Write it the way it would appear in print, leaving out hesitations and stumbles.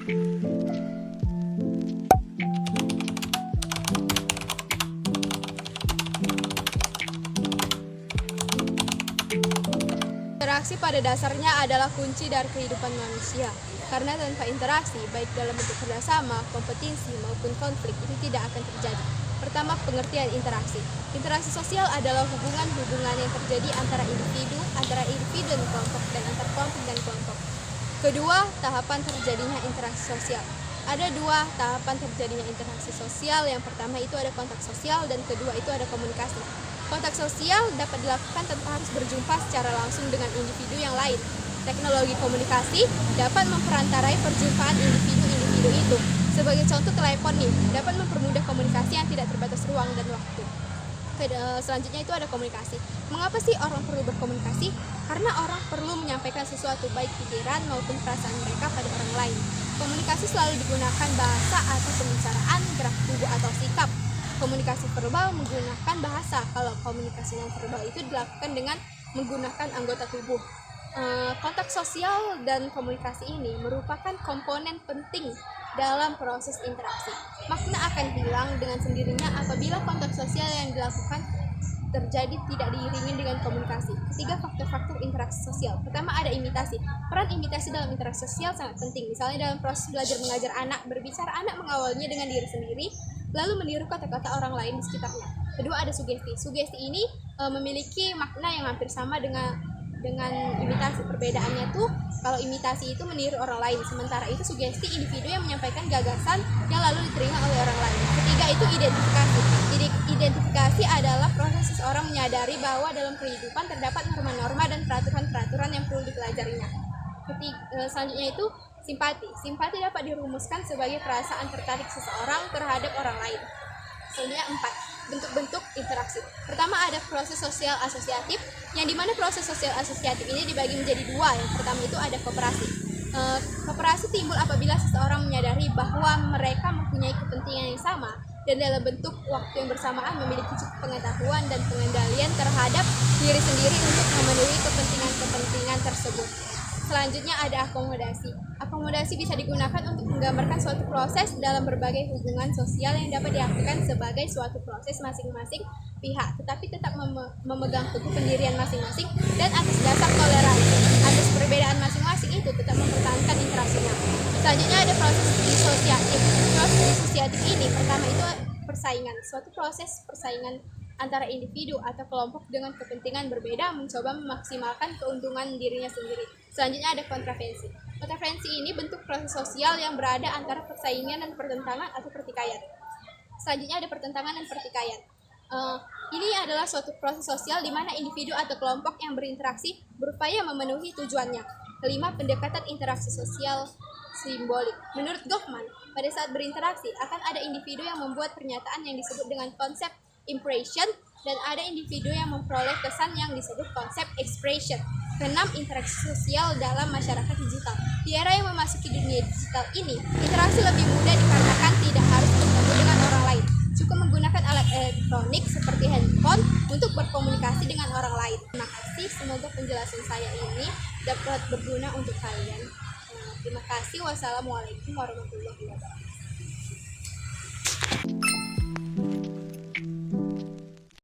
Interaksi pada dasarnya adalah kunci dari kehidupan manusia. Karena tanpa interaksi, baik dalam bentuk kerjasama, kompetisi, maupun konflik, itu tidak akan terjadi. Pertama, pengertian interaksi. Interaksi sosial adalah hubungan-hubungan yang terjadi antara individu dan kelompok, dan antar kelompok dan kelompok. Kedua, tahapan terjadinya interaksi sosial. Ada dua tahapan terjadinya interaksi sosial. Yang pertama itu ada kontak sosial, dan kedua itu ada komunikasi. Kontak sosial dapat dilakukan tanpa harus berjumpa secara langsung dengan individu yang lain. Teknologi komunikasi dapat memperantarai perjumpaan individu-individu itu. Sebagai contoh, telepon nih dapat mempermudah komunikasi yang tidak terbatas ruang dan waktu. Selanjutnya itu ada komunikasi. Mengapa sih orang perlu berkomunikasi? Karena orang perlu menyampaikan sesuatu, baik pikiran maupun perasaan mereka pada orang lain. Komunikasi selalu digunakan bahasa atau pembicaraan, gerak tubuh atau sikap. Komunikasi verbal menggunakan bahasa. Kalau komunikasi non verbal itu dilakukan dengan menggunakan anggota tubuh. Kontak sosial dan komunikasi ini merupakan komponen penting dalam proses interaksi. Makna akan hilang dengan sendirinya apabila kontak sosial yang dilakukan terjadi tidak diiringi dengan komunikasi. Ketiga, faktor-faktor interaksi sosial. Pertama, ada imitasi. Peran imitasi dalam interaksi sosial sangat penting. Misalnya dalam proses belajar mengajar anak, berbicara anak mengawalnya dengan diri sendiri, lalu meniru kata-kata orang lain di sekitarnya. Kedua, ada sugesti. Sugesti ini memiliki makna yang hampir sama dengan imitasi. Perbedaannya tuh, kalau imitasi itu meniru orang lain, sementara itu sugesti individu yang menyampaikan gagasan yang lalu diterima oleh orang lain. Ketiga itu identifikasi. Identifikasi adalah proses seseorang menyadari bahwa dalam kehidupan terdapat norma-norma dan peraturan-peraturan yang perlu dipelajarinya. Selanjutnya itu simpati. Simpati dapat dirumuskan sebagai perasaan tertarik seseorang terhadap orang lain. Selanjutnya 4. Bentuk-bentuk interaksi. Pertama ada proses sosial asosiatif, yang dimana proses sosial asosiatif ini dibagi menjadi dua. Yang pertama itu ada kooperasi. Kooperasi timbul apabila seseorang menyadari bahwa mereka mempunyai kepentingan yang sama dan dalam bentuk waktu yang bersamaan memiliki cukup pengetahuan dan pengendalian terhadap diri sendiri untuk memenuhi kepentingan-kepentingan tersebut. Selanjutnya ada akomodasi. Akomodasi bisa digunakan untuk menggambarkan suatu proses dalam berbagai hubungan sosial yang dapat diartikan sebagai suatu proses masing-masing pihak, tetapi tetap memegang teguh pendirian masing-masing dan atas dasar toleransi atas perbedaan masing-masing itu tetap mempertahankan interaksinya. Selanjutnya ada proses disosiatif. Proses disosiatif ini pertama itu persaingan. Suatu proses persaingan antara individu atau kelompok dengan kepentingan berbeda mencoba memaksimalkan keuntungan dirinya sendiri. Selanjutnya ada kontravensi. Kontravensi ini bentuk proses sosial yang berada antara persaingan dan pertentangan atau pertikaian. Selanjutnya ada pertentangan dan pertikaian. Ini adalah suatu proses sosial di mana individu atau kelompok yang berinteraksi berupaya memenuhi tujuannya. Kelima, pendekatan interaksi sosial simbolik. Menurut Goffman, pada saat berinteraksi akan ada individu yang membuat pernyataan yang disebut dengan konsep impression dan ada individu yang memperoleh kesan yang disebut konsep expression. Keenam, interaksi sosial dalam masyarakat digital. Di era yang memasuki dunia digital ini, interaksi lebih mudah dikarenakan tidak harus bertemu dengan orang lain. Cukup menggunakan alat elektronik seperti handphone untuk berkomunikasi dengan orang lain. Terima kasih, semoga penjelasan saya ini dapat berguna untuk kalian. Terima kasih. Wassalamualaikum warahmatullahi wabarakatuh.